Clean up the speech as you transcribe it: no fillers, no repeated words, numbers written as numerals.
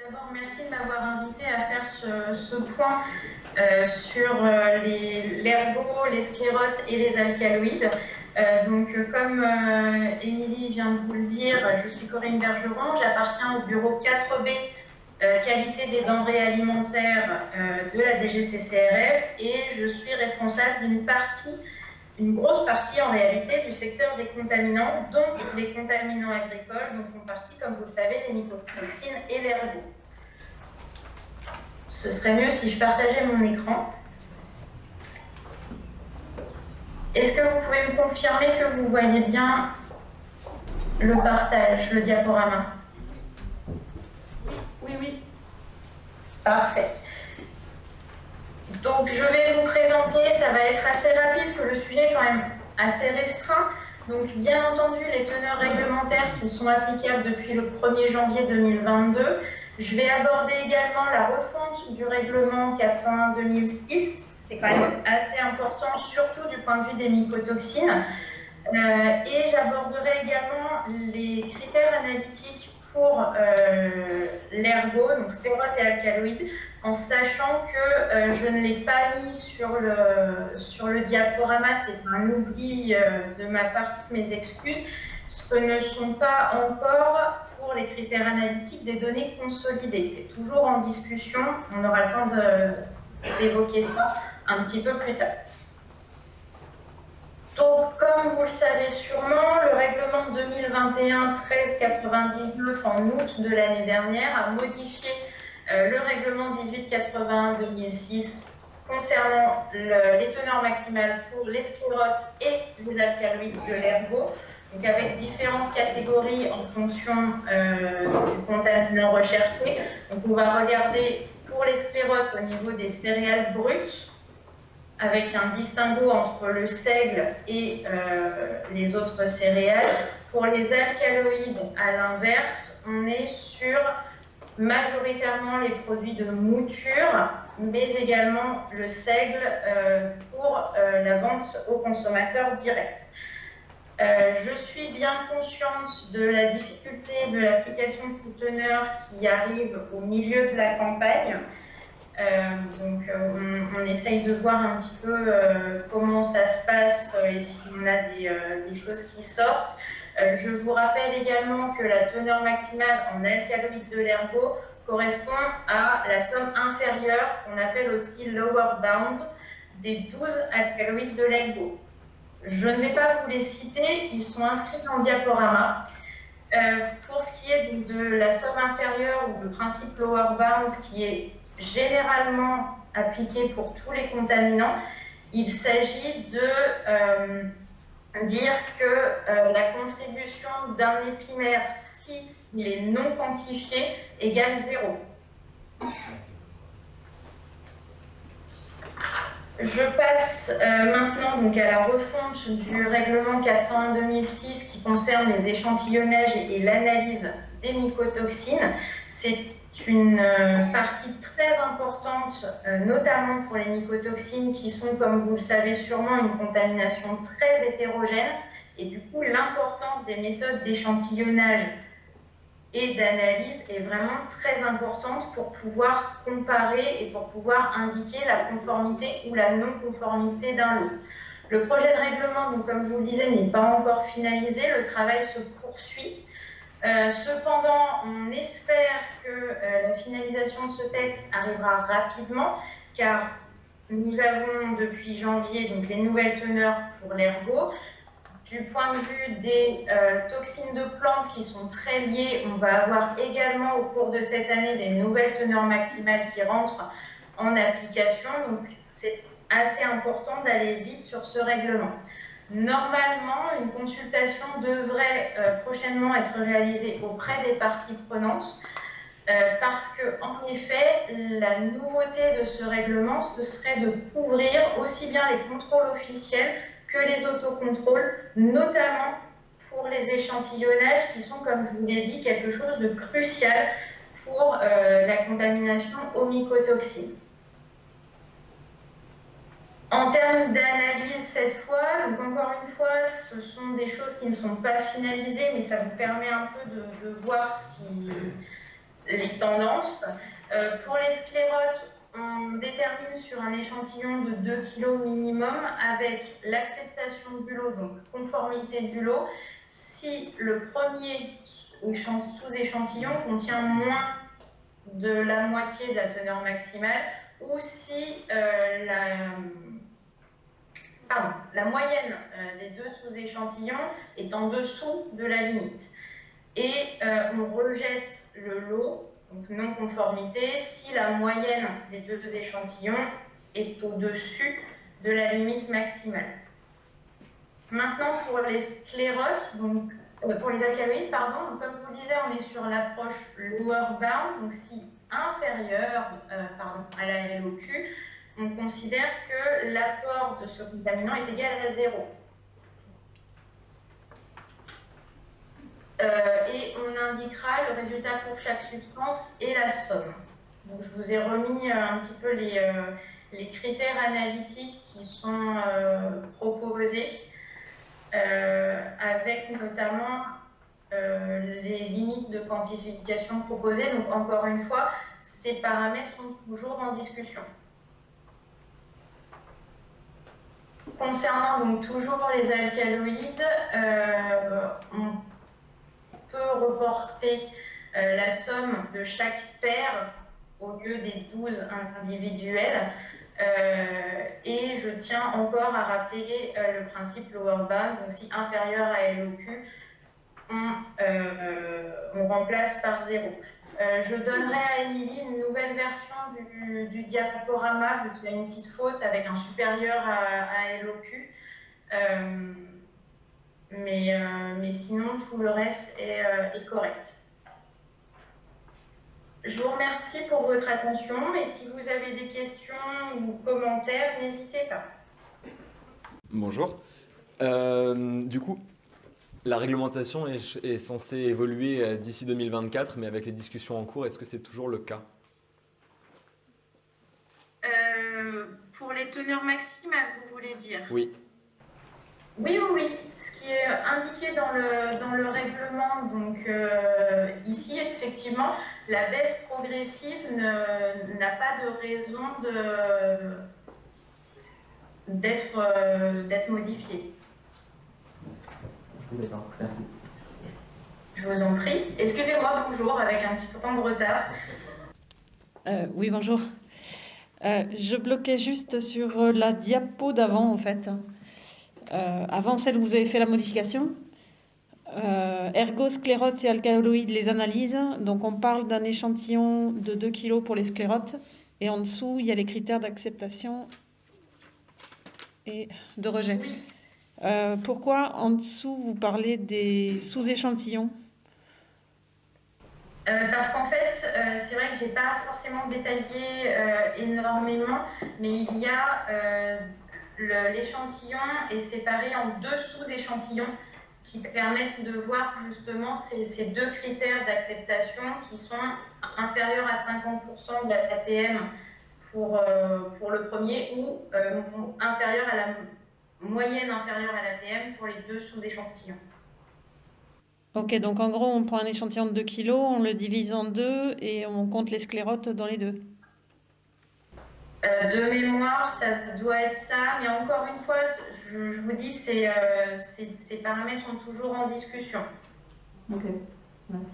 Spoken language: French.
D'abord, merci de m'avoir invité à faire ce point sur l'ergot, les sclérotes et les alcaloïdes. Comme Émilie vient de vous le dire, je suis Corinne Bergeron, j'appartiens au bureau 4B qualité des denrées alimentaires de la DGCCRF et je suis responsable une grosse partie en réalité du secteur des contaminants, donc les contaminants agricoles, dont font partie, comme vous le savez, les mycotoxines et l'ergot. Ce serait mieux si je partageais mon écran. Est-ce que vous pouvez me confirmer que vous voyez bien le partage, le diaporama? Oui, oui. Parfait. Donc je vais vous présenter, ça va être assez rapide parce que le sujet est quand même assez restreint. Donc bien entendu les teneurs réglementaires qui sont applicables depuis le 1er janvier 2022. Je vais aborder également la refonte du règlement 401/2006. C'est quand même assez important, surtout du point de vue des mycotoxines. Et j'aborderai également les critères analytiques pour l'ergot, donc sclérotes et alcaloïdes, en sachant que je ne l'ai pas mis sur le diaporama, c'est un oubli de ma part, toutes mes excuses. Ce ne sont pas encore, pour les critères analytiques, des données consolidées. C'est toujours en discussion, on aura le temps d'évoquer ça un petit peu plus tard. Donc, comme vous le savez sûrement, le règlement 2021-1399 en août de l'année dernière a modifié le règlement 1881/2006 concernant les teneurs maximales pour les sclérotes et les alcaloïdes de l'ergot, donc avec différentes catégories en fonction du contaminant recherché. Donc on va regarder pour les sclérotes au niveau des céréales brutes, avec un distinguo entre le seigle et les autres céréales. Pour les alcaloïdes, à l'inverse, on est sur majoritairement les produits de mouture, mais également le seigle pour la vente aux consommateurs directs. Je suis bien consciente de la difficulté de l'application de ces teneurs qui arrive au milieu de la campagne. On essaye de voir un petit peu comment ça se passe et si on a des choses qui sortent. Je vous rappelle également que la teneur maximale en alcaloïdes de l'ergot correspond à la somme inférieure qu'on appelle aussi lower bound des 12 alcaloïdes de l'ergot. Je ne vais pas vous les citer, ils sont inscrits en diaporama. Pour ce qui est de la somme inférieure ou le principe lower bound, qui est généralement appliqué pour tous les contaminants, il s'agit de dire que la contribution d'un épimère, s'il est non quantifié, égale 0. Je passe maintenant donc à la refonte du règlement 401/2006 qui concerne les échantillonnages et l'analyse des mycotoxines. C'est une partie très importante, notamment pour les mycotoxines qui sont, comme vous le savez sûrement, une contamination très hétérogène. Et du coup, l'importance des méthodes d'échantillonnage et d'analyse est vraiment très importante pour pouvoir comparer et pour pouvoir indiquer la conformité ou la non-conformité d'un lot. Le projet de règlement, donc, comme je vous le disais, n'est pas encore finalisé, le travail se poursuit. Cependant, on espère que la finalisation de ce texte arrivera rapidement, car nous avons depuis janvier donc, les nouvelles teneurs pour l'ergot. Du point de vue des toxines de plantes qui sont très liées, on va avoir également au cours de cette année des nouvelles teneurs maximales qui rentrent en application. Donc c'est assez important d'aller vite sur ce règlement. Normalement, une consultation devrait prochainement être réalisée auprès des parties prenantes parce que, en effet, la nouveauté de ce règlement, ce serait de couvrir aussi bien les contrôles officiels que les autocontrôles, notamment pour les échantillonnages qui sont, comme je vous l'ai dit, quelque chose de crucial pour la contamination aux mycotoxines. En termes d'analyse cette fois, donc encore une fois, ce sont des choses qui ne sont pas finalisées, mais ça vous permet un peu de voir les tendances. Pour les sclérotes, on détermine sur un échantillon de 2 kg minimum avec l'acceptation du lot, donc conformité du lot, si le premier sous-échantillon contient moins de la moitié de la teneur maximale ou si la moyenne des deux sous-échantillons est en dessous de la limite. Et on rejette le lot, donc non-conformité, si la moyenne des deux échantillons est au-dessus de la limite maximale. Maintenant, pour les sclérotes, donc, pour les alcaloïdes, pardon, donc, comme je vous le disais, on est sur l'approche lower bound, donc si inférieure à la LOQ, on considère que l'apport de ce contaminant est égal à 0. Et on indiquera le résultat pour chaque substance et la somme. Donc, je vous ai remis un petit peu les critères analytiques qui sont proposés, avec notamment les limites de quantification proposées. Donc, encore une fois, ces paramètres sont toujours en discussion. Concernant donc toujours les alcaloïdes, on peut reporter la somme de chaque paire au lieu des 12 individuels. Et je tiens encore à rappeler le principe lower bound, donc si inférieur à LOQ, on remplace par 0. Je donnerai à Émilie une nouvelle version du diaporama, vu qu'il y a une petite faute avec un supérieur à LOQ. Mais sinon, tout le reste est correct. Je vous remercie pour votre attention et si vous avez des questions ou commentaires, n'hésitez pas. Bonjour. Du coup, la réglementation est censée évoluer d'ici 2024, mais avec les discussions en cours, est-ce que c'est toujours le cas ? Pour les teneurs maximales, vous voulez dire ? Oui. Oui. Ce qui est indiqué dans le règlement, donc ici, effectivement, la baisse progressive n'a pas de raison d'être modifiée. D'accord, merci. Je vous en prie. Excusez-moi, bonjour, avec un petit peu de retard. Oui, bonjour. Je bloquais juste sur la diapo d'avant, en fait. Avant celle où vous avez fait la modification. Ergo, sclérotes et alcaloïdes, les analyses. Donc, on parle d'un échantillon de 2 kg pour les sclérotes. Et en dessous, il y a les critères d'acceptation et de rejet. Oui. Pourquoi en dessous, vous parlez des sous-échantillons ? Parce qu'en fait, c'est vrai que je n'ai pas forcément détaillé énormément, mais il y a l'échantillon est séparé en deux sous-échantillons qui permettent de voir justement ces deux critères d'acceptation qui sont inférieurs à 50% de la ATM pour le premier ou inférieur à la moyenne inférieure à l'ATM pour les deux sous-échantillons. Ok, donc en gros, on prend un échantillon de 2 kg, on le divise en deux et on compte les sclérotes dans les deux. De mémoire, ça doit être ça, mais encore une fois, je vous dis, ces paramètres sont toujours en discussion. Ok, merci.